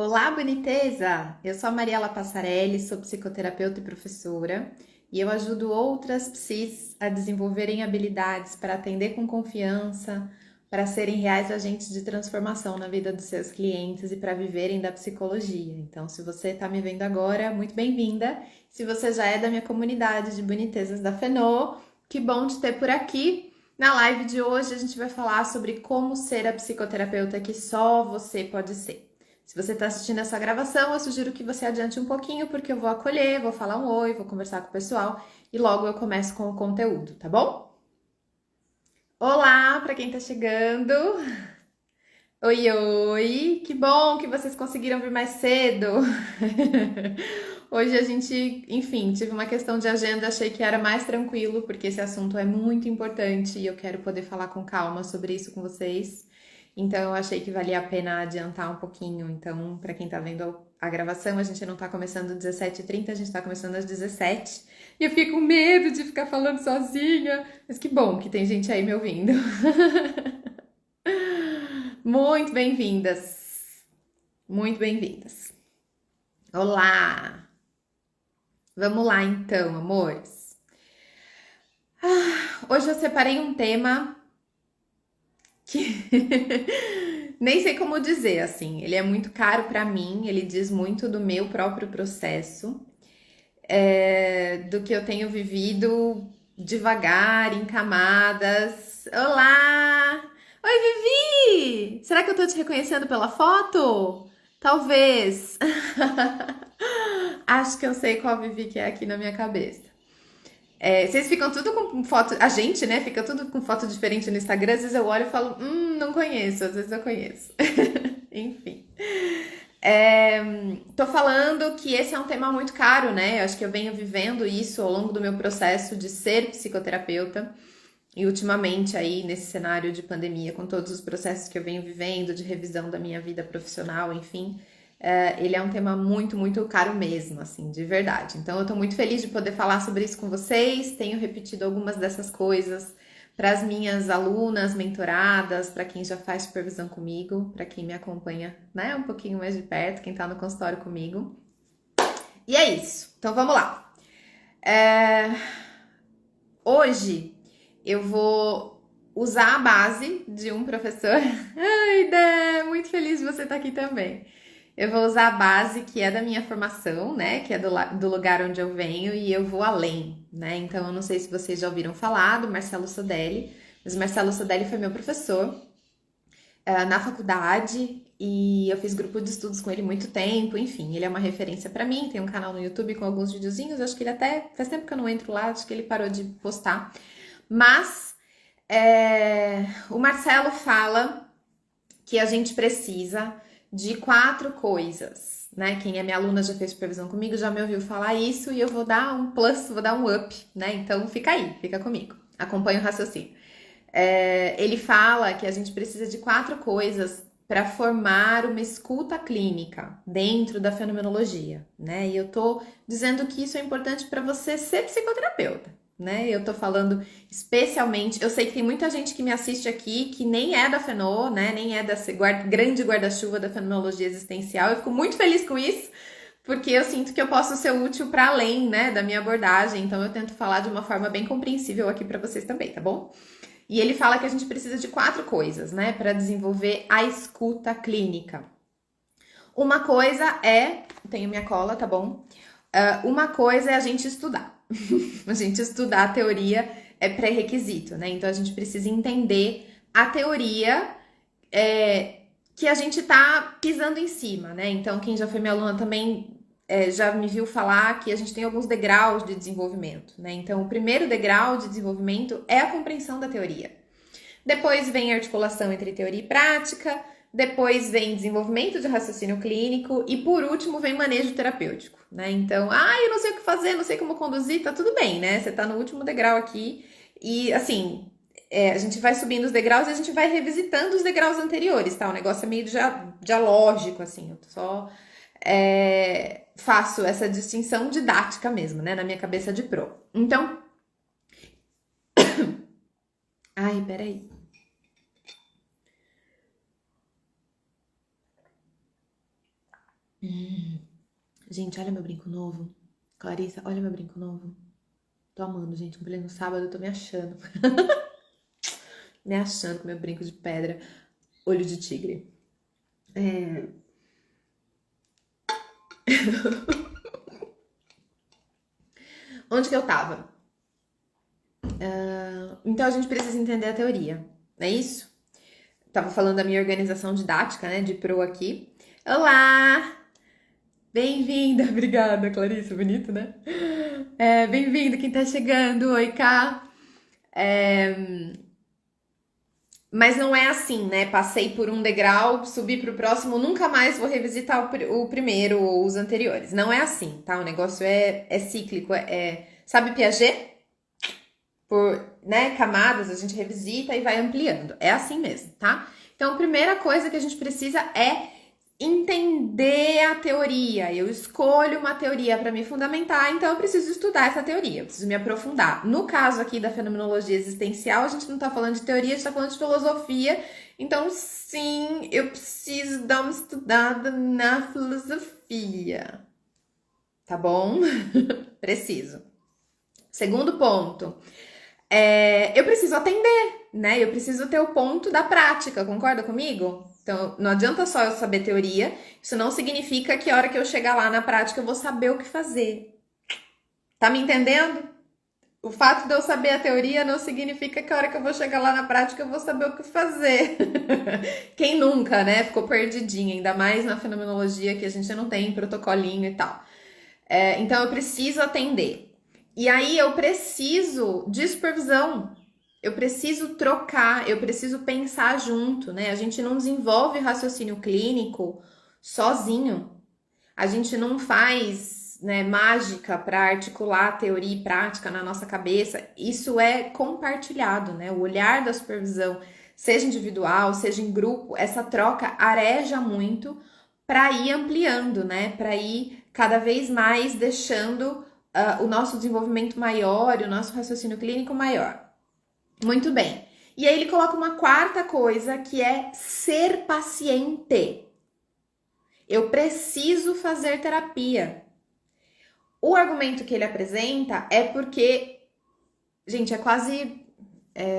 Olá, boniteza! Eu sou a Mariela Passarelli, sou psicoterapeuta e professora e eu ajudo outras psis a desenvolverem habilidades para atender com confiança, para serem reais agentes de transformação na vida dos seus clientes e para viverem da psicologia. Então, se você está me vendo agora, muito bem-vinda. Se você já é da minha comunidade de bonitezas da Fenô, que bom te ter por aqui. Na live de hoje, a gente vai falar sobre como ser a psicoterapeuta que só você pode ser. Se você está assistindo essa gravação, eu sugiro que você adiante um pouquinho, porque eu vou acolher, vou falar um oi, vou conversar com o pessoal e logo eu começo com o conteúdo, tá bom? Olá para quem está chegando. Oi, oi! Que bom que vocês conseguiram vir mais cedo. Hoje a gente, enfim, tive uma questão de agenda, achei que era mais tranquilo, porque esse assunto é muito importante e eu quero poder falar com calma sobre isso com vocês. Então eu achei que valia a pena adiantar um pouquinho. Então, para quem tá vendo a gravação, a gente não tá começando às 17h30, a gente tá começando às 17h. E eu fico com medo de ficar falando sozinha. Mas que bom que tem gente aí me ouvindo. Muito bem-vindas. Muito bem-vindas. Olá! Vamos lá então, amores. Hoje eu separei um tema que nem sei como dizer assim. Ele é muito caro para mim, ele diz muito do meu próprio processo, do que eu tenho vivido devagar, em camadas. Olá! Oi, Vivi! Será que eu tô te reconhecendo pela foto? Talvez. Acho que eu sei qual Vivi que é aqui na minha cabeça. Vocês ficam tudo com foto. A gente, né? Fica tudo com foto diferente no Instagram. Às vezes eu olho e falo, não conheço. Às vezes eu conheço. Enfim. É, Tô falando que esse é um tema muito caro, né? Eu acho que eu venho vivendo isso ao longo do meu processo de ser psicoterapeuta. E ultimamente aí, nesse cenário de pandemia, com todos os processos que eu venho vivendo, de revisão da minha vida profissional, enfim, ele é um tema muito, muito caro mesmo, assim, de verdade. Então eu tô muito feliz de poder falar sobre isso com vocês, tenho repetido algumas dessas coisas para as minhas alunas, mentoradas, para quem já faz supervisão comigo, para quem me acompanha, né, um pouquinho mais de perto, quem tá no consultório comigo. E é isso. Então vamos lá. É, Hoje eu vou usar a base de um professor. Ai, Dé, muito feliz de você estar aqui também. Eu vou usar a base que é da minha formação, né? Que é do lugar onde eu venho, e eu vou além, né? Então, eu não sei se vocês já ouviram falar do Marcelo Sodelli, mas o Marcelo Sodelli foi meu professor na faculdade e eu fiz grupo de estudos com ele muito tempo. Enfim, ele é uma referência para mim. Tem um canal no YouTube com alguns videozinhos. Acho que ele até faz tempo que eu não entro lá, acho que ele parou de postar. Mas o Marcelo fala que a gente precisa de 4 coisas, né? Quem é minha aluna já fez supervisão comigo, já me ouviu falar isso e eu vou dar um plus, vou dar um up, né? Então fica aí, fica comigo, acompanha o raciocínio. Ele fala que a gente precisa de 4 coisas para formar uma escuta clínica dentro da fenomenologia, né? E eu tô dizendo que isso é importante para você ser psicoterapeuta, né? Eu tô falando especialmente, eu sei que tem muita gente que me assiste aqui que nem é da Fenô, né? Nem é desse grande guarda-chuva da fenomenologia existencial. Eu fico muito feliz com isso, porque eu sinto que eu posso ser útil para além, né, da minha abordagem. Então eu tento falar de uma forma bem compreensível aqui para vocês também, tá bom? E ele fala que a gente precisa de 4 coisas, né, para desenvolver a escuta clínica. Uma coisa é, tenho minha cola, tá bom? Uma coisa é a gente estudar. A gente estudar a teoria é pré-requisito, né? Então a gente precisa entender a teoria que a gente tá pisando em cima, né? Então quem já foi minha aluna também já me viu falar que a gente tem alguns degraus de desenvolvimento, né? Então o primeiro degrau de desenvolvimento é a compreensão da teoria. Depois vem articulação entre teoria e prática, depois vem desenvolvimento de raciocínio clínico e por último vem manejo terapêutico, né? Então, eu não sei o que fazer, não sei como conduzir, tá tudo bem, né? Você tá no último degrau aqui e assim, a gente vai subindo os degraus e a gente vai revisitando os degraus anteriores, tá? O negócio é meio dialógico, assim, eu só faço essa distinção didática mesmo, né? Na minha cabeça de pro. Então, peraí. Gente, olha meu brinco novo. Clarissa, olha meu brinco novo. Tô amando, gente. Comprei no sábado, eu tô me achando. Me achando com meu brinco de pedra. Olho de tigre. Onde que eu tava? Então a gente precisa entender a teoria, não é isso? Tava falando da minha organização didática, né, de pro aqui. Olá! Bem-vinda! Obrigada, Clarissa, bonito, né? Bem-vindo quem tá chegando, oi, Cá. Mas não é assim, né? Passei por um degrau, subi pro próximo, nunca mais vou revisitar o primeiro ou os anteriores. Não é assim, tá? O negócio é cíclico, sabe Piaget? Por, né, camadas, a gente revisita e vai ampliando. É assim mesmo, tá? Então, a primeira coisa que a gente precisa é entender a teoria. Eu escolho uma teoria para me fundamentar, então eu preciso estudar essa teoria, eu preciso me aprofundar. No caso aqui da fenomenologia existencial, a gente não tá falando de teoria, a gente tá falando de filosofia. Então, sim, eu preciso dar uma estudada na filosofia. Tá bom? Preciso. Segundo ponto. Eu preciso atender, né? Eu preciso ter o ponto da prática, concorda comigo? Então, não adianta só eu saber teoria, isso não significa que a hora que eu chegar lá na prática eu vou saber o que fazer. Tá me entendendo? O fato de eu saber a teoria não significa que a hora que eu vou chegar lá na prática eu vou saber o que fazer. Quem nunca, né? Ficou perdidinha, ainda mais na fenomenologia que a gente não tem protocolinho e tal. Então eu preciso atender. E aí eu preciso de supervisão. Eu preciso trocar, eu preciso pensar junto, né? A gente não desenvolve raciocínio clínico sozinho. A gente não faz, né, mágica para articular teoria e prática na nossa cabeça. Isso é compartilhado, né? O olhar da supervisão, seja individual, seja em grupo, essa troca areja muito para ir ampliando, né? Para ir cada vez mais deixando o nosso desenvolvimento maior e o nosso raciocínio clínico maior. Muito bem. E aí ele coloca uma quarta coisa que é ser paciente. Eu preciso fazer terapia. O argumento que ele apresenta é porque, gente, é quase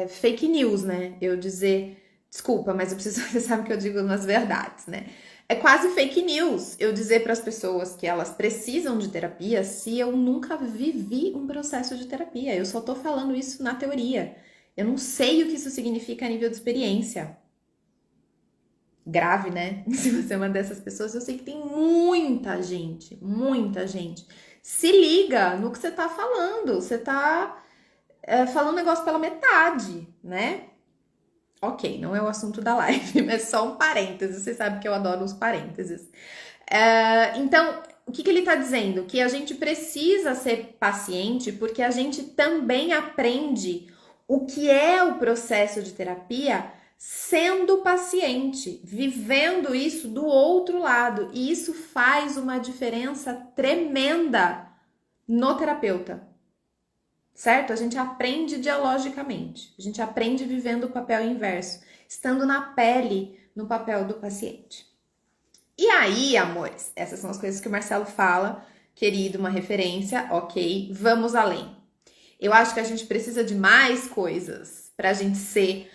fake news, né? Eu dizer, desculpa, mas eu preciso, você sabe que eu digo umas verdades, né? É quase fake news eu dizer para as pessoas que elas precisam de terapia se eu nunca vivi um processo de terapia. Eu só tô falando isso na teoria. Eu não sei o que isso significa a nível de experiência. Grave, né? Se você é uma dessas pessoas, eu sei que tem muita gente, muita gente. Se liga no que você tá falando. Você tá falando negócio pela metade, né? Ok, não é o assunto da live, mas só um parênteses. Você sabe que eu adoro os parênteses. Então, o que ele está dizendo? Que a gente precisa ser paciente porque a gente também aprende o que é o processo de terapia sendo paciente, vivendo isso do outro lado. E isso faz uma diferença tremenda no terapeuta. Certo? A gente aprende dialogicamente, a gente aprende vivendo o papel inverso, estando na pele no papel do paciente. E aí, amores, essas são as coisas que o Marcelo fala, querido, uma referência, ok, vamos além. Eu acho que a gente precisa de mais coisas para a gente ser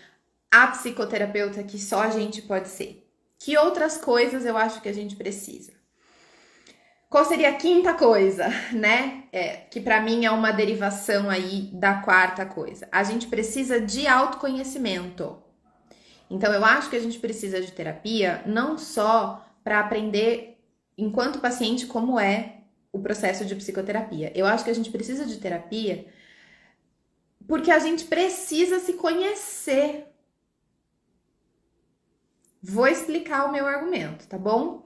a psicoterapeuta que só a gente pode ser. Que outras coisas eu acho que a gente precisa? Qual seria a quinta coisa, né? Que para mim é uma derivação aí da quarta coisa. A gente precisa de autoconhecimento. Então eu acho que a gente precisa de terapia não só para aprender enquanto paciente como é o processo de psicoterapia. Eu acho que a gente precisa de terapia porque a gente precisa se conhecer. Vou explicar o meu argumento, tá bom?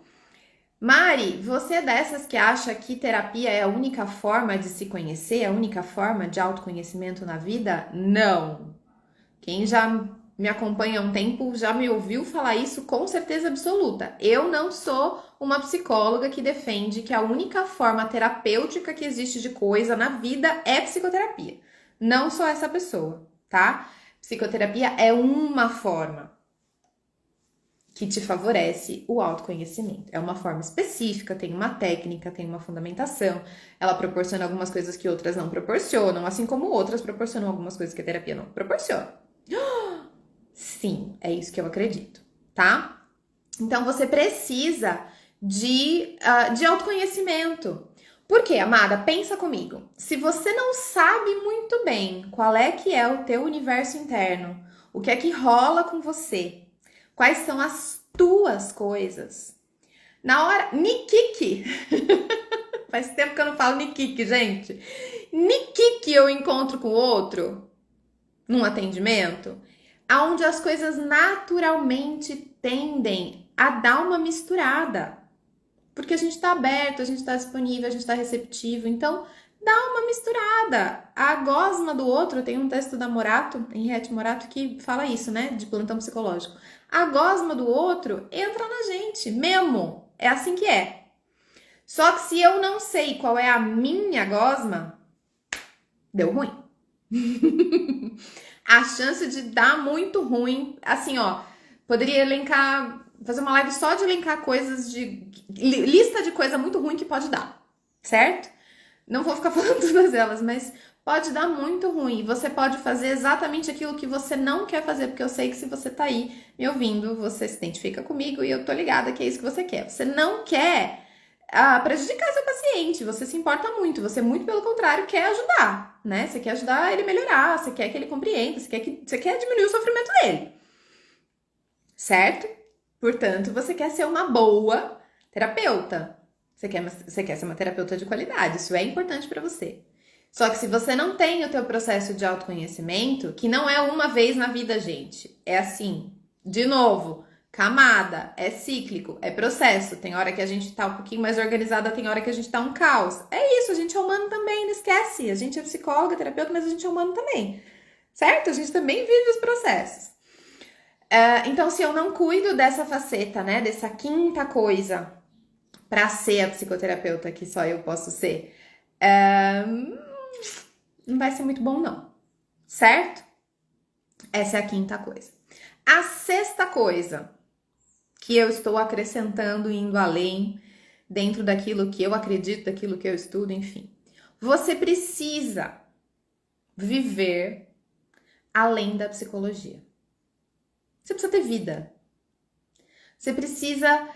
Mari, você é dessas que acha que terapia é a única forma de se conhecer, a única forma de autoconhecimento na vida? Não. Quem já me acompanha há um tempo já me ouviu falar isso com certeza absoluta. Eu não sou uma psicóloga que defende que a única forma terapêutica que existe de coisa na vida é psicoterapia. Não sou essa pessoa, tá? Psicoterapia é uma forma que te favorece o autoconhecimento. É uma forma específica, tem uma técnica, tem uma fundamentação. Ela proporciona algumas coisas que outras não proporcionam, assim como outras proporcionam algumas coisas que a terapia não proporciona. Sim, é isso que eu acredito, tá? Então você precisa de autoconhecimento. Por quê, amada? Pensa comigo. Se você não sabe muito bem qual é que é o teu universo interno, o que é que rola com você, quais são as tuas coisas, na hora... Nikiki! Faz tempo que eu não falo Nikiki, gente. Nikiki eu encontro com o outro num atendimento, aonde as coisas naturalmente tendem a dar uma misturada. Porque a gente tá aberto, a gente tá disponível, a gente tá receptivo. Então, dá uma misturada. A gosma do outro, tem um texto da Morato, Henriette Morato, que fala isso, né? De plantão psicológico. A gosma do outro entra na gente, mesmo. É assim que é. Só que se eu não sei qual é a minha gosma, deu ruim. A chance de dar muito ruim, assim, ó, poderia elencar, fazer uma live só de elencar coisas de lista de coisa muito ruim que pode dar, certo? Não vou ficar falando todas elas, mas pode dar muito ruim. Você pode fazer exatamente aquilo que você não quer fazer, porque eu sei que se você tá aí me ouvindo, você se identifica comigo e eu tô ligada que é isso que você quer. Você não quer prejudicar seu paciente, você se importa muito, você muito pelo contrário quer ajudar, né? Você quer ajudar ele a melhorar, você quer que ele compreenda, você quer diminuir o sofrimento dele, certo? Portanto, você quer ser uma boa terapeuta, você quer ser uma terapeuta de qualidade, isso é importante para você. Só que se você não tem o teu processo de autoconhecimento, que não é uma vez na vida, gente, é assim, de novo, camada, é cíclico, é processo. Tem hora que a gente tá um pouquinho mais organizada, tem hora que a gente tá um caos. É isso, a gente é humano também, não esquece. A gente é psicóloga, terapeuta, mas a gente é humano também, certo? A gente também vive os processos. Então, se eu não cuido dessa faceta, né, dessa quinta coisa, pra ser a psicoterapeuta que só eu posso ser, não vai ser muito bom, não, certo? Essa é a quinta coisa. A sexta coisa que eu estou acrescentando, indo além, dentro daquilo que eu acredito, daquilo que eu estudo, enfim. Você precisa viver além da psicologia. Você precisa ter vida. Você precisa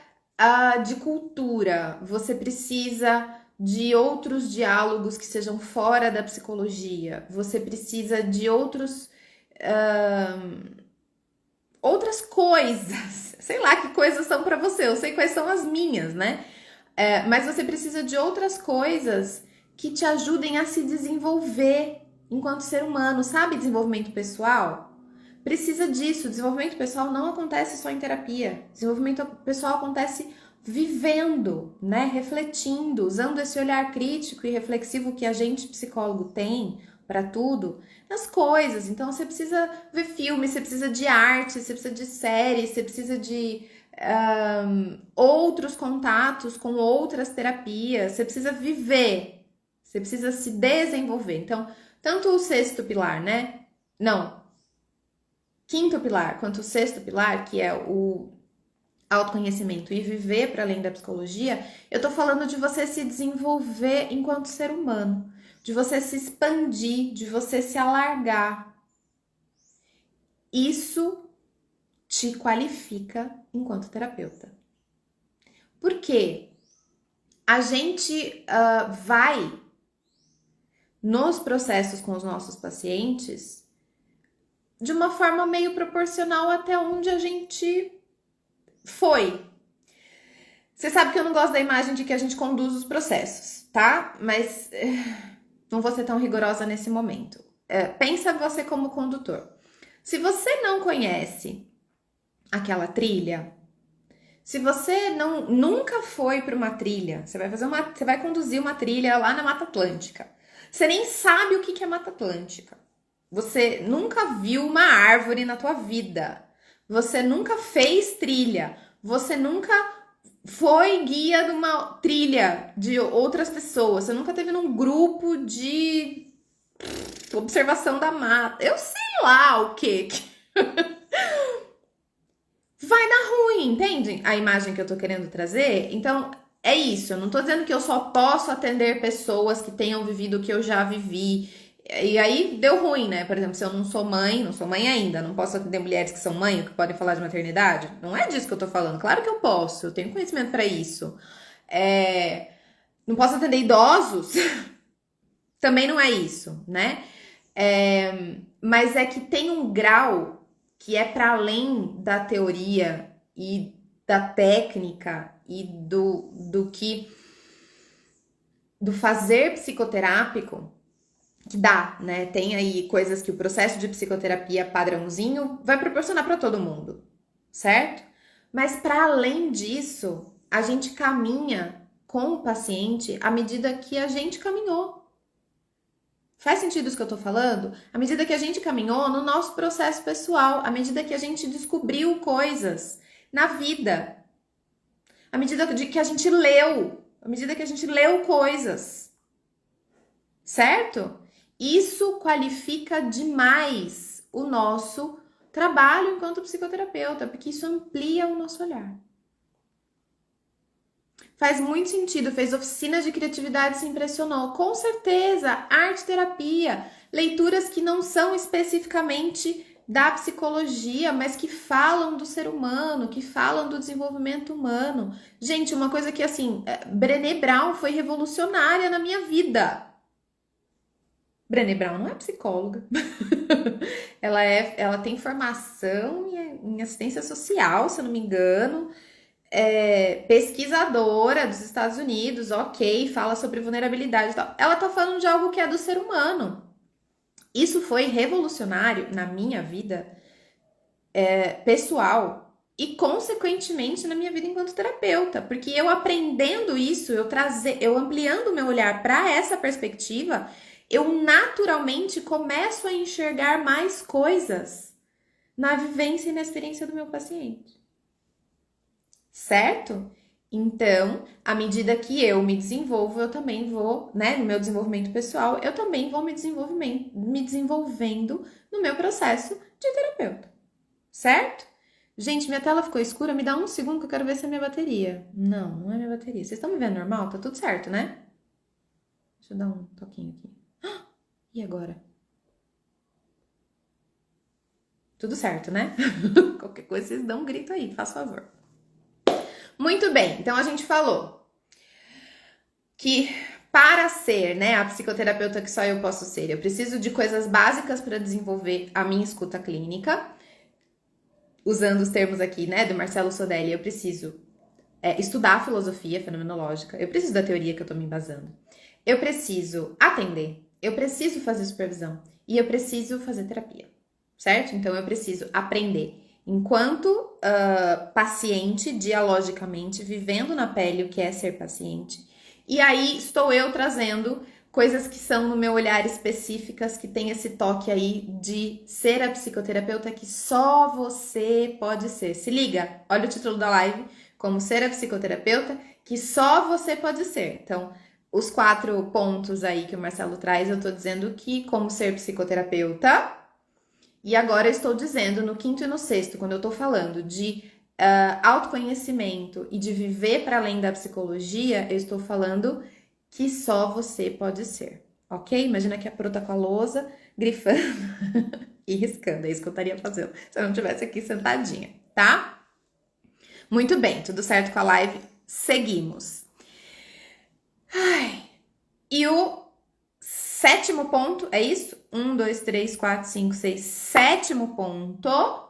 de cultura. Você precisa de outros diálogos que sejam fora da psicologia. Você precisa de outras coisas. Sei lá que coisas são para você. Eu sei quais são as minhas, né? Mas você precisa de outras coisas que te ajudem a se desenvolver enquanto ser humano. Sabe desenvolvimento pessoal? Precisa disso. Desenvolvimento pessoal não acontece só em terapia. Desenvolvimento pessoal acontece vivendo, né? Refletindo, usando esse olhar crítico e reflexivo que a gente, psicólogo, tem para tudo, nas coisas. Então você precisa ver filme, você precisa de arte, você precisa de séries, você precisa de outros contatos com outras terapias, você precisa viver, você precisa se desenvolver. Então, tanto o sexto pilar, né? Não, quinto pilar, quanto o sexto pilar, que é o autoconhecimento e viver para além da psicologia, eu tô falando de você se desenvolver enquanto ser humano, de você se expandir, de você se alargar. Isso te qualifica enquanto terapeuta. Por quê? A gente vai nos processos com os nossos pacientes de uma forma meio proporcional até onde a gente foi. Você sabe que eu não gosto da imagem de que a gente conduz os processos, tá? Mas não vou ser tão rigorosa nesse momento. Pensa você como condutor. Se você não conhece aquela trilha, se você nunca foi para uma trilha, você vai conduzir uma trilha lá na Mata Atlântica. Você nem sabe o que é Mata Atlântica. Você nunca viu uma árvore na tua vida. Você nunca fez trilha. Você nunca foi guia de uma trilha de outras pessoas. Você nunca teve num grupo de observação da mata. Eu sei lá o quê. vai dar ruim, entende? A imagem que eu tô querendo trazer. Então, é isso. Eu não tô dizendo que eu só posso atender pessoas que tenham vivido o que eu já vivi. E aí deu ruim, né? Por exemplo, se eu não sou mãe, não sou mãe ainda, não posso atender mulheres que são mãe, ou que podem falar de maternidade. Não é disso que eu tô falando. Claro que eu posso, eu tenho conhecimento pra isso. É, não posso atender idosos, também não é isso, né? Mas é que tem um grau que é para além da teoria e da técnica e do fazer psicoterápico que dá, né? Tem aí coisas que o processo de psicoterapia padrãozinho vai proporcionar para todo mundo, certo? Mas para além disso, a gente caminha com o paciente à medida que a gente caminhou. Faz sentido isso que eu tô falando? À medida que a gente caminhou no nosso processo pessoal, à medida que a gente descobriu coisas na vida, à medida que a gente leu, à medida que a gente leu coisas, certo? Isso qualifica demais o nosso trabalho enquanto psicoterapeuta, porque isso amplia o nosso olhar. Faz muito sentido, fez oficinas de criatividade, se impressionou. Com certeza, arte terapia, leituras que não são especificamente da psicologia, mas que falam do ser humano, que falam do desenvolvimento humano. Gente, uma coisa que assim, Brené Brown foi revolucionária na minha vida. Brené Brown não é psicóloga. Ela tem formação em assistência social, se eu não me engano. Pesquisadora dos Estados Unidos, ok, fala sobre vulnerabilidade e tal. Ela tá falando de algo que é do ser humano. Isso foi revolucionário na minha vida pessoal e, consequentemente, na minha vida enquanto terapeuta, porque eu aprendendo isso, eu ampliando o meu olhar para essa perspectiva, eu naturalmente começo a enxergar mais coisas na vivência e na experiência do meu paciente. Certo? Então, à medida que eu me desenvolvo, eu também vou, né, no meu desenvolvimento pessoal, eu também vou me desenvolvendo no meu processo de terapeuta. Certo? Gente, minha tela ficou escura, me dá um segundo que eu quero ver se é minha bateria. Não, não é minha bateria. Vocês estão me vendo normal? Tá tudo certo, né? Deixa eu dar um toquinho aqui. E agora? Tudo certo, né? Qualquer coisa vocês dão um grito aí, faz favor. Muito bem, então a gente falou que para ser, né, a psicoterapeuta que só eu posso ser, eu preciso de coisas básicas para desenvolver a minha escuta clínica. Usando os termos aqui, né, do Marcelo Sodelli, eu preciso estudar a filosofia fenomenológica, eu preciso da teoria que eu tô me embasando, eu preciso atender, eu preciso fazer supervisão e eu preciso fazer terapia, certo? Então eu preciso aprender enquanto paciente, dialogicamente, vivendo na pele o que é ser paciente. E aí estou eu trazendo coisas que são no meu olhar específicas, que tem esse toque aí de ser a psicoterapeuta que só você pode ser. Se liga, olha o título da live, como ser a psicoterapeuta que só você pode ser. Então, os 4 pontos aí que o Marcelo traz, eu tô dizendo que como ser psicoterapeuta, e agora eu estou dizendo no 5º e no 6º, quando eu tô falando de autoconhecimento e de viver para além da psicologia, eu estou falando que só você pode ser, ok? Imagina que a Pro tá com a lousa, grifando e riscando, é isso que eu estaria fazendo se eu não estivesse aqui sentadinha, tá? Muito bem, tudo certo com a live? Seguimos. Ai, e o 7º ponto, é isso? 1, 2, 3, 4, 5, 6, 7º ponto,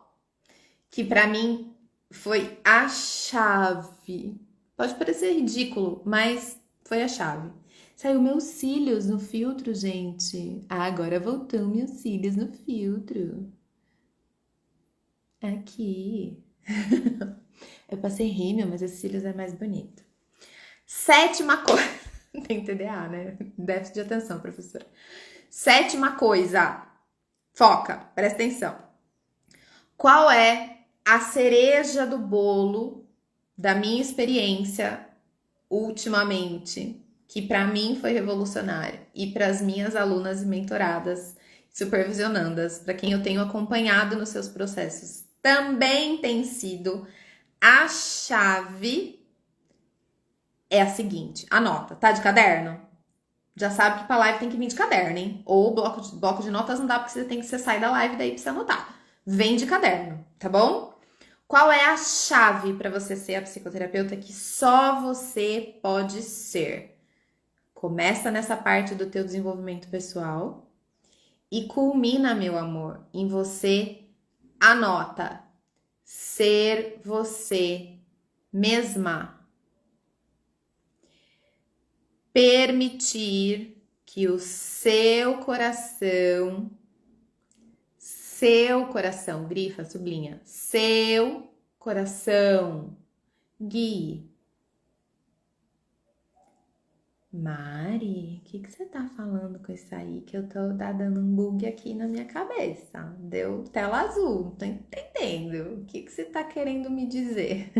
que pra mim foi a chave. Pode parecer ridículo, mas foi a chave. Saiu meus cílios no filtro, gente. Ah, agora voltou meus cílios no filtro. Aqui. Eu passei rímel, mas esses cílios é mais bonito. 7ª coisa. Tem TDA, né? Déficit de atenção, professora. 7ª coisa. Foca, presta atenção. Qual é a cereja do bolo da minha experiência ultimamente, que para mim foi revolucionário e para as minhas alunas e mentoradas, supervisionandas, para quem eu tenho acompanhado nos seus processos também tem sido a chave, é a seguinte, anota, tá de caderno? Já sabe que pra live tem que vir de caderno, hein? Ou bloco de notas não dá, porque você sai da live daí pra você anotar. Vem de caderno, tá bom? Qual é a chave para você ser a psicoterapeuta que só você pode ser? Começa nessa parte do teu desenvolvimento pessoal e culmina, meu amor, em você, anota, ser você mesma. Permitir que o seu coração, grifa, sublinha, seu coração guie. Mari, o que você tá falando com isso aí? Que eu tá dando um bug aqui na minha cabeça. Deu tela azul, não tô entendendo. O que você tá querendo me dizer?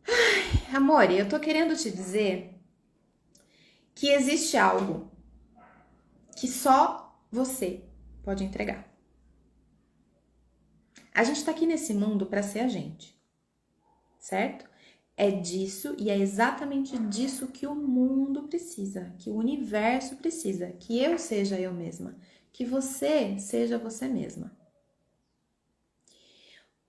Ai, amor, eu tô querendo te dizer que existe algo que só você pode entregar. A gente tá aqui nesse mundo para ser a gente, certo? É disso e é exatamente disso que o mundo precisa, que o universo precisa, que eu seja eu mesma, que você seja você mesma.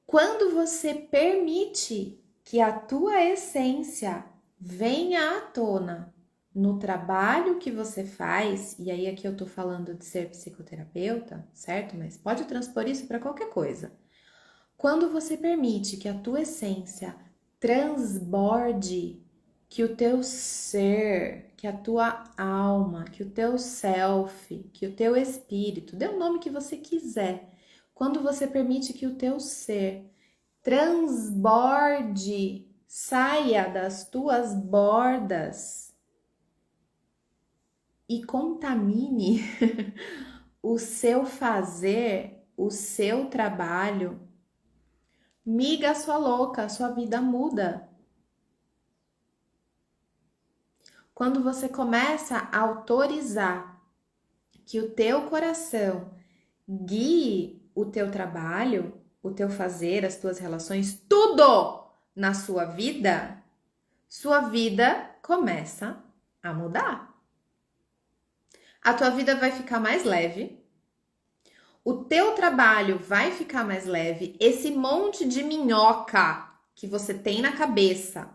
Quando você permite que a tua essência venha à tona no trabalho que você faz, e aí aqui eu tô falando de ser psicoterapeuta, certo? Mas pode transpor isso para qualquer coisa. Quando você permite que a tua essência transborde, que o teu ser, que a tua alma, que o teu self, que o teu espírito, dê o nome que você quiser. Quando você permite que o teu ser transborde, saia das tuas bordas e contamine o seu fazer, o seu trabalho, miga sua louca, a sua vida muda. Quando você começa a autorizar que o teu coração guie o teu trabalho, o teu fazer, as tuas relações, tudo na sua vida começa a mudar. A tua vida vai ficar mais leve, o teu trabalho vai ficar mais leve, esse monte de minhoca que você tem na cabeça,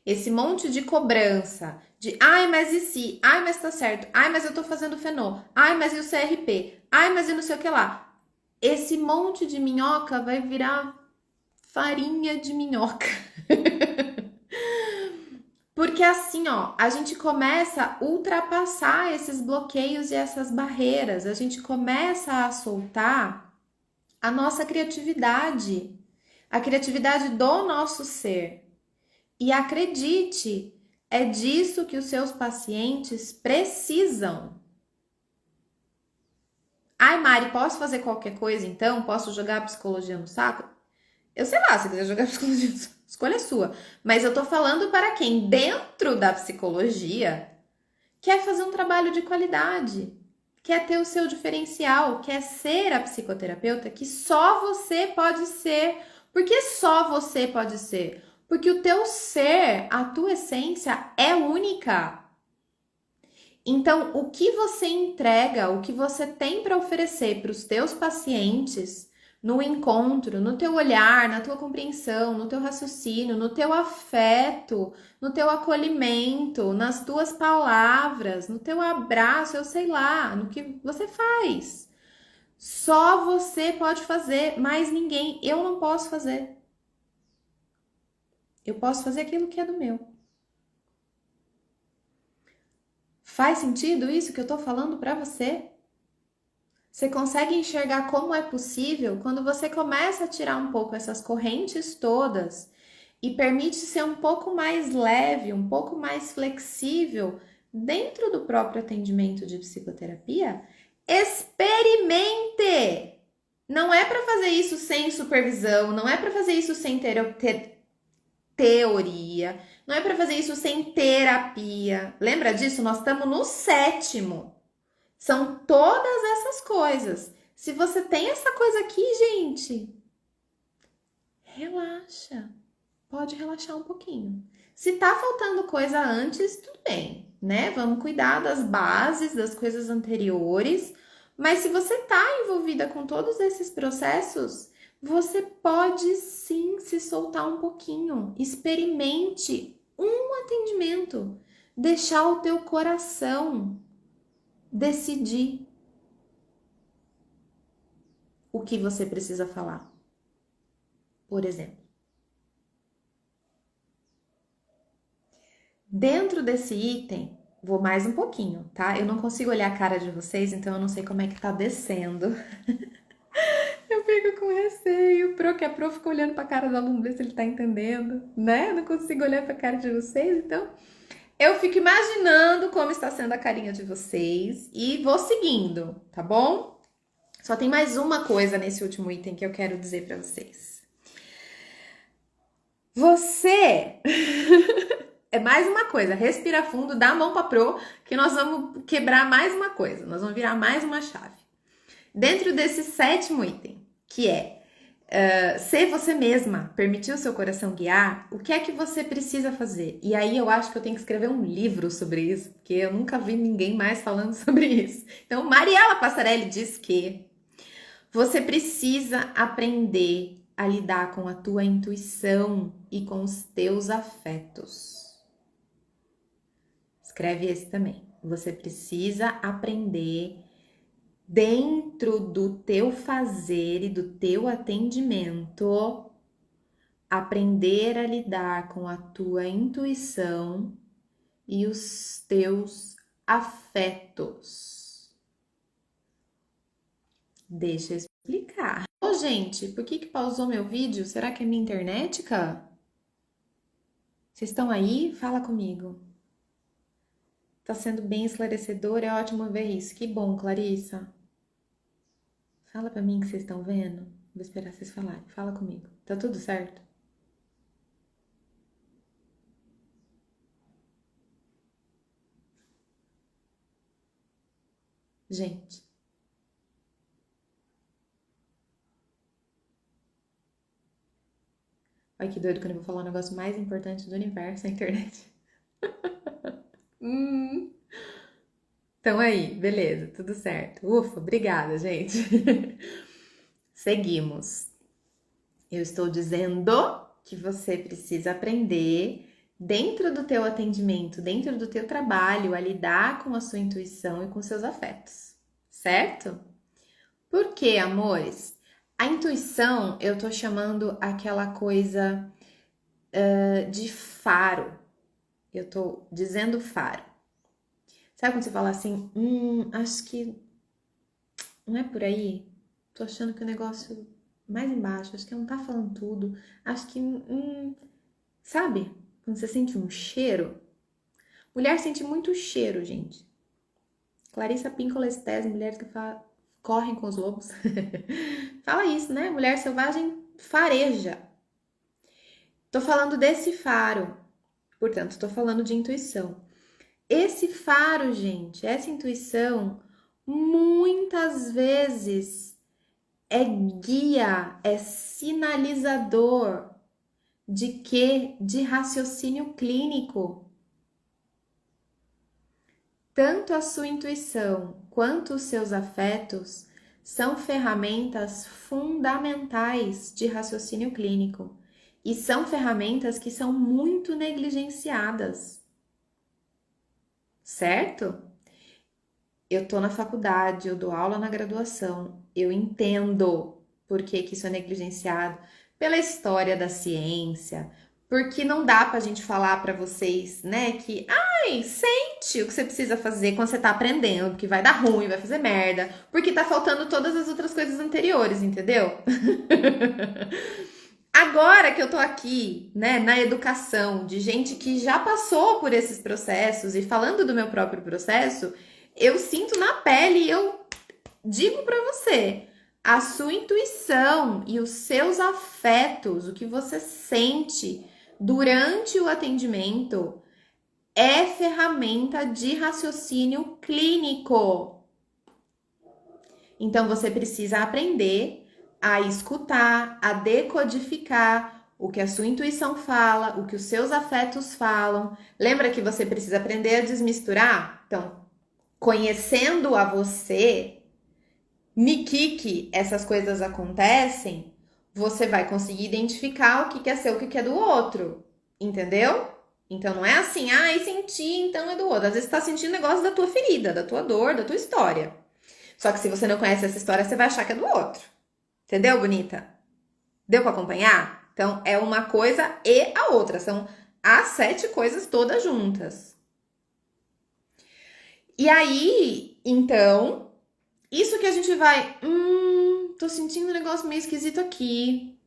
esse monte de cobrança, de ai, mas e se? Ai, mas tá certo. Ai, mas eu tô fazendo fenô. Ai, mas e o CRP? Ai, mas e não sei o que lá. Esse monte de minhoca vai virar farinha de minhoca. Porque assim, ó, a gente começa a ultrapassar esses bloqueios e essas barreiras. A gente começa a soltar a nossa criatividade, a criatividade do nosso ser. E acredite, é disso que os seus pacientes precisam. Ai, Mari, posso fazer qualquer coisa então? Posso jogar a psicologia no saco? Eu sei lá, se quiser jogar a psicologia no saco, escolha é sua. Mas eu tô falando para quem, dentro da psicologia, quer fazer um trabalho de qualidade, quer ter o seu diferencial, quer ser a psicoterapeuta que só você pode ser. Por que só você pode ser? Porque o teu ser, a tua essência é única. Então, o que você entrega, o que você tem para oferecer para os teus pacientes no encontro, no teu olhar, na tua compreensão, no teu raciocínio, no teu afeto, no teu acolhimento, nas tuas palavras, no teu abraço, eu sei lá, no que você faz. Só você pode fazer, mais ninguém. Eu não posso fazer. Eu posso fazer aquilo que é do meu. Faz sentido isso que eu tô falando para você? Você consegue enxergar como é possível quando você começa a tirar um pouco essas correntes todas e permite ser um pouco mais leve, um pouco mais flexível dentro do próprio atendimento de psicoterapia? Experimente! Não é para fazer isso sem supervisão, não é para fazer isso sem ter teoria, não é para fazer isso sem terapia. Lembra disso? Nós estamos no 7º. São todas essas coisas. Se você tem essa coisa aqui, gente, relaxa. Pode relaxar um pouquinho. Se tá faltando coisa antes, tudo bem, né? Vamos cuidar das bases, das coisas anteriores. Mas se você tá envolvida com todos esses processos, você pode sim se soltar um pouquinho. Experimente um atendimento. Deixar o teu coração decidir o que você precisa falar. Por exemplo, dentro desse item, vou mais um pouquinho, tá? Eu não consigo olhar a cara de vocês, então eu não sei como é que tá descendo. Eu fico com receio, que a prof fica olhando pra cara do aluno, ver se ele tá entendendo, né? Eu não consigo olhar pra cara de vocês, então eu fico imaginando como está sendo a carinha de vocês e vou seguindo, tá bom? Só tem mais uma coisa nesse último item que eu quero dizer pra vocês. Você é mais uma coisa, respira fundo, dá a mão pra pro, que nós vamos quebrar mais uma coisa, nós vamos virar mais uma chave. Dentro desse sétimo item, que é ser você mesma, permitir o seu coração guiar, o que é que você precisa fazer? E aí eu acho que eu tenho que escrever um livro sobre isso, porque eu nunca vi ninguém mais falando sobre isso. Então, Mariela Passarelli diz que você precisa aprender a lidar com a tua intuição e com os teus afetos. Escreve esse também. Você precisa aprender dentro do teu fazer e do teu atendimento, aprender a lidar com a tua intuição e os teus afetos. Deixa eu explicar. Ô, gente, por que pausou meu vídeo? Será que é minha internet, cara? Vocês estão aí? Fala comigo. Tá sendo bem esclarecedor, é ótimo ver isso. Que bom, Clarissa. Fala pra mim que vocês estão vendo. Vou esperar vocês falarem. Fala comigo. Tá tudo certo? Gente. Olha que doido quando eu vou falar o negócio mais importante do universo, a internet. Hum. Então aí, beleza, tudo certo. Ufa, obrigada, gente. Seguimos. Eu estou dizendo que você precisa aprender dentro do teu atendimento, dentro do teu trabalho, a lidar com a sua intuição e com seus afetos, certo? Por quê, amores? A intuição, eu tô chamando aquela coisa de faro. Eu tô dizendo faro. Sabe quando você fala assim, acho que não é por aí? Tô achando que o negócio mais embaixo, acho que não tá falando tudo. Acho que, sabe? Quando você sente um cheiro. Mulher sente muito cheiro, gente. Clarissa Pinkola Estés, mulheres que correm com os lobos. Fala isso, né? Mulher selvagem fareja. Tô falando desse faro. Portanto, tô falando de intuição. Esse faro, gente, essa intuição, muitas vezes é guia, é sinalizador de quê? De raciocínio clínico. Tanto a sua intuição quanto os seus afetos são ferramentas fundamentais de raciocínio clínico e são ferramentas que são muito negligenciadas, certo? Eu tô na faculdade, eu dou aula na graduação, eu entendo por que isso é negligenciado pela história da ciência, porque não dá pra gente falar pra vocês, né, que, sente o que você precisa fazer quando você tá aprendendo, que vai dar ruim, vai fazer merda, porque tá faltando todas as outras coisas anteriores, entendeu? Agora que eu tô aqui, né, na educação, de gente que já passou por esses processos e falando do meu próprio processo, eu sinto na pele e eu digo pra você, a sua intuição e os seus afetos, o que você sente durante o atendimento é ferramenta de raciocínio clínico. Então você precisa aprender a escutar, a decodificar o que a sua intuição fala, o que os seus afetos falam. Lembra que você precisa aprender a desmisturar? Então, conhecendo a você, Nikiki, essas coisas acontecem, você vai conseguir identificar o que é seu, o que é do outro. Entendeu? Então não é assim, senti, então é do outro. Às vezes você tá sentindo negócio da tua ferida, da tua dor, da tua história. Só que se você não conhece essa história, você vai achar que é do outro. Entendeu, bonita? Deu pra acompanhar? Então é uma coisa e a outra. São as 7 coisas todas juntas. E aí, então, isso que a gente vai... tô sentindo um negócio meio esquisito aqui.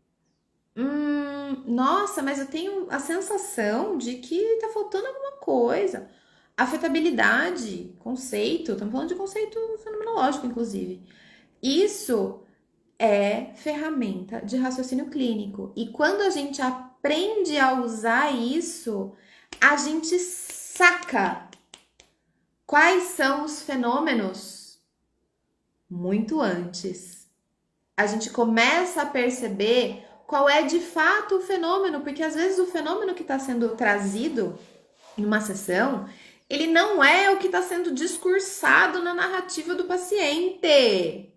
Nossa, mas eu tenho a sensação de que tá faltando alguma coisa. Afetabilidade, conceito, estamos falando de conceito fenomenológico, inclusive. Isso é ferramenta de raciocínio clínico. E quando a gente aprende a usar isso, a gente saca quais são os fenômenos muito antes. A gente começa a perceber qual é de fato o fenômeno, porque às vezes o fenômeno que está sendo trazido em uma sessão, ele não é o que está sendo discursado na narrativa do paciente.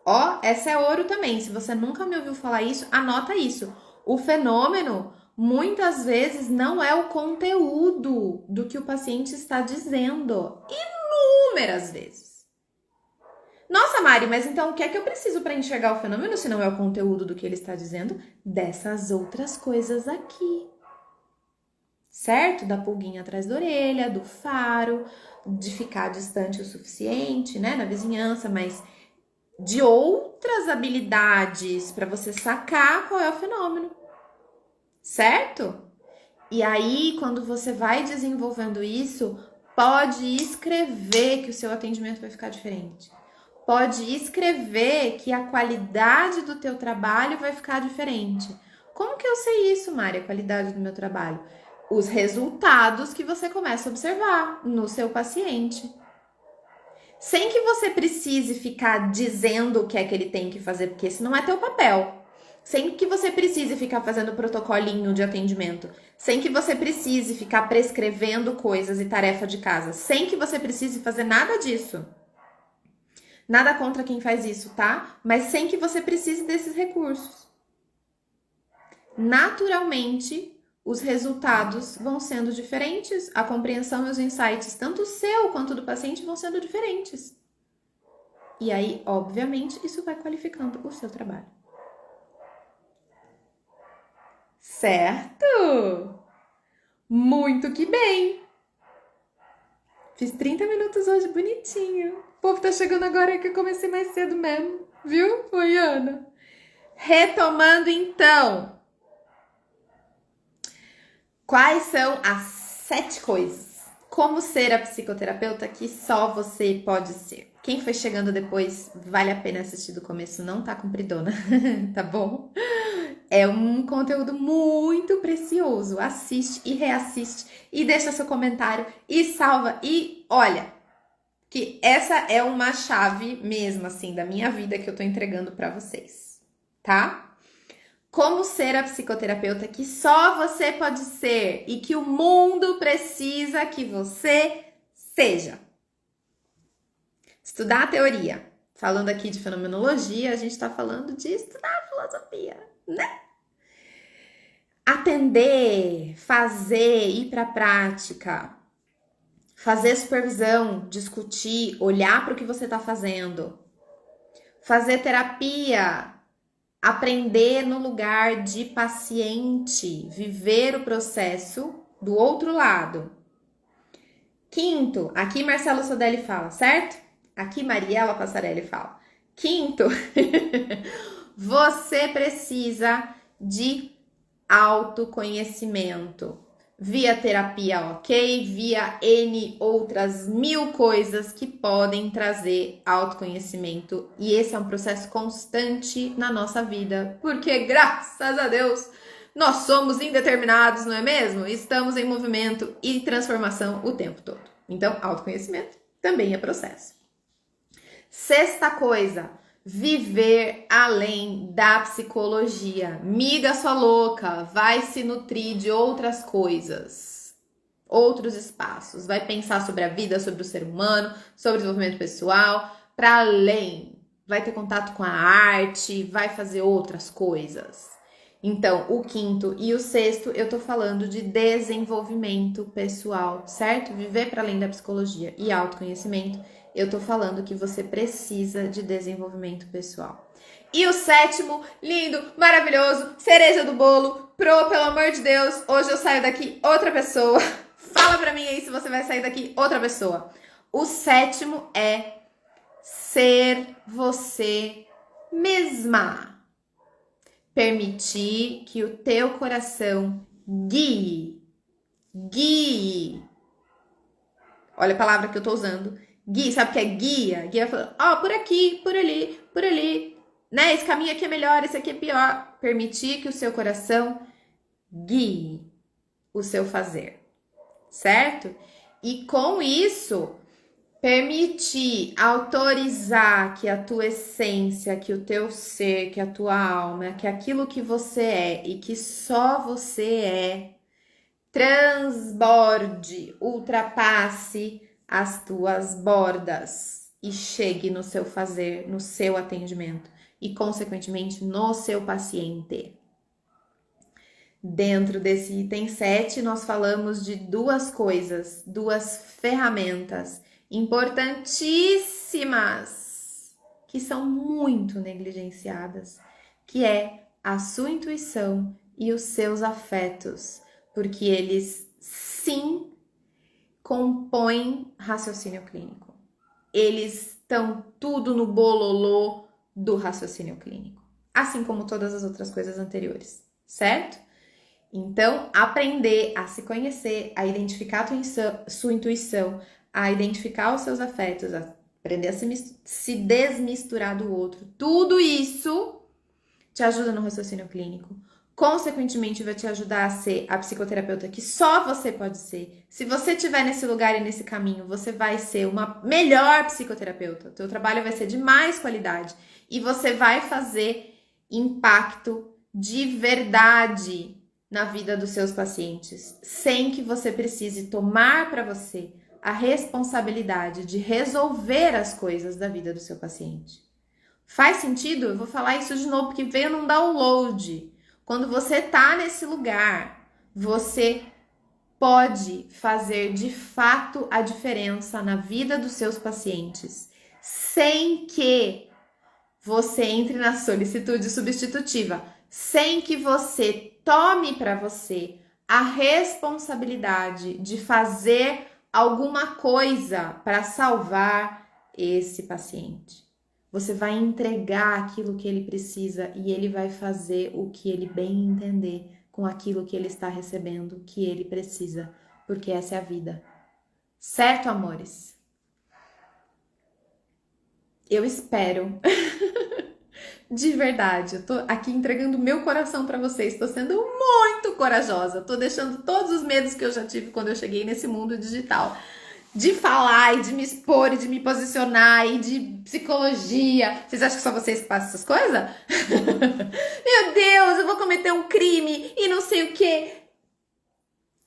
Ó, essa é ouro também. Se você nunca me ouviu falar isso, anota isso. O fenômeno, muitas vezes, não é o conteúdo do que o paciente está dizendo. Inúmeras vezes. Nossa, Mari, mas então o que é que eu preciso para enxergar o fenômeno se não é o conteúdo do que ele está dizendo? Dessas outras coisas aqui. Certo? Da pulguinha atrás da orelha, do faro, de ficar distante o suficiente, né, na vizinhança, mas de outras habilidades para você sacar qual é o fenômeno. Certo? E aí, quando você vai desenvolvendo isso, pode escrever que o seu atendimento vai ficar diferente. Pode escrever que a qualidade do teu trabalho vai ficar diferente. Como que eu sei isso, Mari, a qualidade do meu trabalho? Os resultados que você começa a observar no seu paciente. Sem que você precise ficar dizendo o que é que ele tem que fazer, porque esse não é teu papel. Sem que você precise ficar fazendo protocolinho de atendimento. Sem que você precise ficar prescrevendo coisas e tarefa de casa. Sem que você precise fazer nada disso. Nada contra quem faz isso, tá? Mas sem que você precise desses recursos. Naturalmente, os resultados vão sendo diferentes. A compreensão e os insights, tanto seu quanto do paciente, vão sendo diferentes. E aí, obviamente, isso vai qualificando o seu trabalho. Certo? Muito que bem! Fiz 30 minutos hoje, bonitinho. O povo tá chegando agora que eu comecei mais cedo mesmo, viu? Oi, Ana. Retomando então. Quais são as 7 coisas? Como ser a psicoterapeuta que só você pode ser? Quem foi chegando depois, vale a pena assistir do começo, não tá compridona, tá bom? É um conteúdo muito precioso. Assiste e reassiste e deixa seu comentário e salva. E olha, que essa é uma chave mesmo, assim, da minha vida que eu tô entregando pra vocês, tá? Como ser a psicoterapeuta que só você pode ser e que o mundo precisa que você seja. Estudar a teoria. Falando aqui de fenomenologia, a gente tá falando de estudar a filosofia, né? Atender, fazer, ir pra prática. Fazer supervisão, discutir, olhar para o que você está fazendo. Fazer terapia, aprender no lugar de paciente, viver o processo do outro lado. Quinto, aqui Marcelo Sodelli fala, certo? Aqui Mariela Passarelli fala. Quinto, você precisa de autoconhecimento. Via terapia, ok? Via N outras 1000 coisas que podem trazer autoconhecimento. E esse é um processo constante na nossa vida. Porque, graças a Deus, nós somos indeterminados, não é mesmo? Estamos em movimento e transformação o tempo todo. Então, autoconhecimento também é processo. Sexta coisa, viver além da psicologia. Miga sua louca, vai se nutrir de outras coisas, outros espaços. Vai pensar sobre a vida, sobre o ser humano, sobre o desenvolvimento pessoal, para além. Vai ter contato com a arte, vai fazer outras coisas. Então, o quinto e o sexto, eu tô falando de desenvolvimento pessoal, certo? Viver para além da psicologia e autoconhecimento. Eu tô falando que você precisa de desenvolvimento pessoal. E o sétimo, lindo, maravilhoso, cereja do bolo, pelo amor de Deus, hoje eu saio daqui outra pessoa. Fala pra mim aí se você vai sair daqui outra pessoa. O sétimo é ser você mesma. Permitir que o teu coração guie. Olha a palavra que eu tô usando. Guia, sabe o que é guia? Guia falando, por aqui, por ali, né? Esse caminho aqui é melhor, esse aqui é pior. Permitir que o seu coração guie o seu fazer, certo? E com isso, permitir, autorizar que a tua essência, que o teu ser, que a tua alma, que aquilo que você é e que só você é, transborde, ultrapasse as tuas bordas e chegue no seu fazer, no seu atendimento e, consequentemente, no seu paciente. Dentro desse item 7, nós falamos de duas coisas, duas ferramentas importantíssimas que são muito negligenciadas, que é a sua intuição e os seus afetos, porque eles sim compõem raciocínio clínico. Eles estão tudo no bololô do raciocínio clínico, assim como todas as outras coisas anteriores, certo? Então, aprender a se conhecer, a identificar a sua intuição, a identificar os seus afetos, a aprender a se desmisturar do outro, tudo isso te ajuda no raciocínio clínico. Consequentemente, vai te ajudar a ser a psicoterapeuta que só você pode ser. Se você estiver nesse lugar e nesse caminho, você vai ser uma melhor psicoterapeuta. O teu trabalho vai ser de mais qualidade e você vai fazer impacto de verdade na vida dos seus pacientes, sem que você precise tomar para você a responsabilidade de resolver as coisas da vida do seu paciente. Faz sentido? Eu vou falar isso de novo porque veio num download. Quando você tá nesse lugar, você pode fazer de fato a diferença na vida dos seus pacientes, sem que você entre na solicitude substitutiva, sem que você tome para você a responsabilidade de fazer alguma coisa para salvar esse paciente. Você vai entregar aquilo que ele precisa e ele vai fazer o que ele bem entender com aquilo que ele está recebendo, que ele precisa, porque essa é a vida. Certo, amores? Eu espero. De verdade, eu tô aqui entregando meu coração para vocês, tô sendo muito corajosa, tô deixando todos os medos que eu já tive quando eu cheguei nesse mundo digital, de falar e de me expor e de me posicionar e de psicologia. Vocês acham que só vocês que passam essas coisas? Meu Deus, eu vou cometer um crime e não sei o que.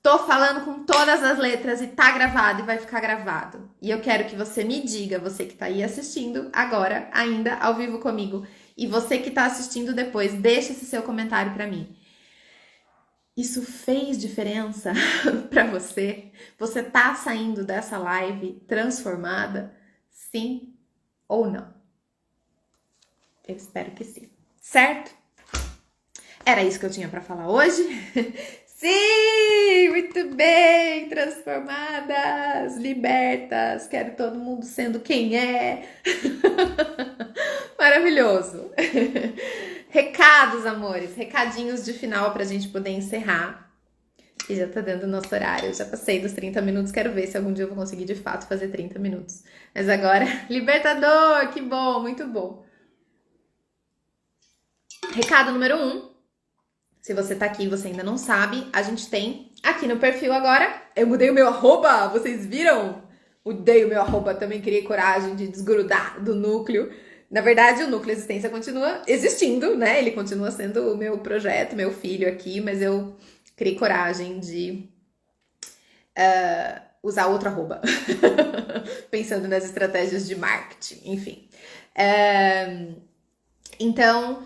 Tô falando com todas as letras e tá gravado e vai ficar gravado. E eu quero que você me diga, você que tá aí assistindo agora, ainda ao vivo comigo, e você que tá assistindo depois, deixa esse seu comentário pra mim. Isso fez diferença pra você? Você tá saindo dessa live transformada? Sim ou não? Eu espero que sim. Certo? Era isso que eu tinha pra falar hoje. Sim, muito bem, transformadas, libertas, quero todo mundo sendo quem é. Maravilhoso. Recados, amores, recadinhos de final pra gente poder encerrar. E já tá dando o nosso horário, eu já passei dos 30 minutos, quero ver se algum dia eu vou conseguir de fato fazer 30 minutos. Mas agora, libertador, que bom, muito bom. Recado número 1. Se você tá aqui e você ainda não sabe, a gente tem aqui no perfil agora, eu mudei o meu arroba, vocês viram? Odeio meu arroba, também criei coragem de desgrudar do núcleo. Na verdade, o núcleo existência continua existindo, né? Ele continua sendo o meu projeto, meu filho aqui, mas eu criei coragem de usar outro arroba. Pensando nas estratégias de marketing, enfim. Então,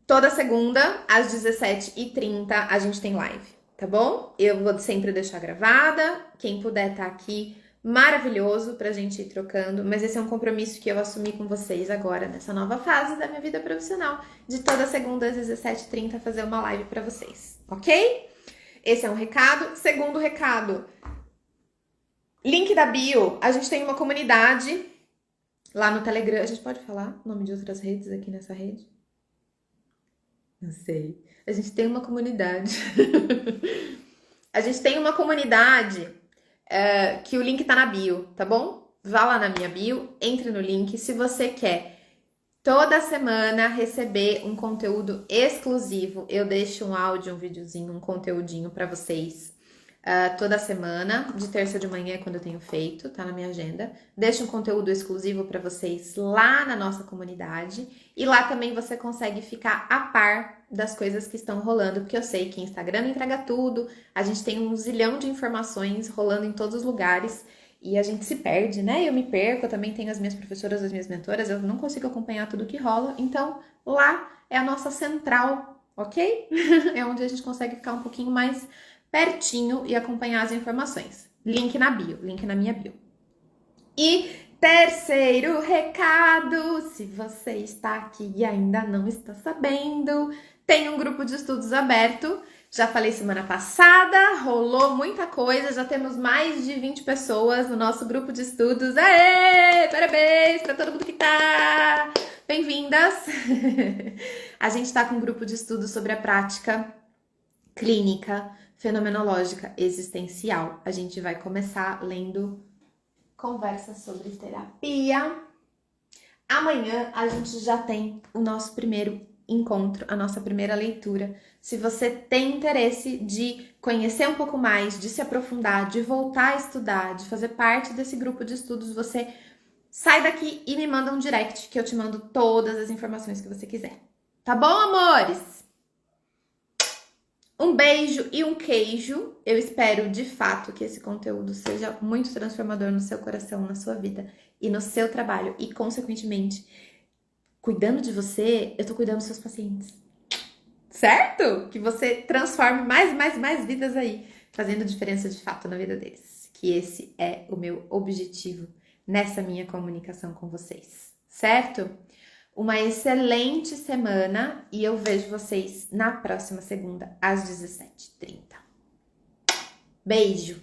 toda segunda, às 17h30, a gente tem live, tá bom? Eu vou sempre deixar gravada. Quem puder estar aqui, maravilhoso pra gente ir trocando. Mas esse é um compromisso que eu assumi com vocês agora, nessa nova fase da minha vida profissional, de toda segunda, às 17h30, fazer uma live pra vocês, ok? Esse é um recado. Segundo recado, link da bio. A gente tem uma comunidade lá no Telegram. A gente pode falar o nome de outras redes aqui nessa rede? Não sei. A gente tem uma comunidade. A gente tem uma comunidade que o link tá na bio, tá bom? Vá lá na minha bio, entre no link. Se você quer toda semana receber um conteúdo exclusivo, eu deixo um áudio, um videozinho, um conteúdinho pra vocês. Toda semana, de terça de manhã, quando eu tenho feito, tá na minha agenda. Deixo um conteúdo exclusivo para vocês lá na nossa comunidade. E lá também você consegue ficar a par das coisas que estão rolando, porque eu sei que Instagram entrega tudo, a gente tem um zilhão de informações rolando em todos os lugares e a gente se perde, né? Eu me perco, eu também tenho as minhas professoras, as minhas mentoras, eu não consigo acompanhar tudo que rola. Então, lá é a nossa central, ok? É onde a gente consegue ficar um pouquinho mais pertinho e acompanhar as informações. Link na bio, link na minha bio. E terceiro recado, se você está aqui e ainda não está sabendo, tem um grupo de estudos aberto. Já falei semana passada, rolou muita coisa, já temos mais de 20 pessoas no nosso grupo de estudos. Aê! Parabéns para todo mundo que tá! Bem-vindas! A gente está com um grupo de estudos sobre a prática clínica fenomenológica existencial. A gente vai começar lendo conversas sobre terapia. Amanhã a gente já tem o nosso primeiro encontro, a nossa primeira leitura. Se você tem interesse de conhecer um pouco mais, de se aprofundar, de voltar a estudar, de fazer parte desse grupo de estudos, você sai daqui e me manda um direct que eu te mando todas as informações que você quiser. Tá bom, amores? Um beijo e um queijo. Eu espero de fato que esse conteúdo seja muito transformador no seu coração, na sua vida e no seu trabalho. E, consequentemente, cuidando de você, eu tô cuidando dos seus pacientes. Certo? Que você transforme mais vidas aí, fazendo diferença de fato na vida deles. Que esse é o meu objetivo nessa minha comunicação com vocês. Certo? Uma excelente semana e eu vejo vocês na próxima segunda, às 17h30. Beijo!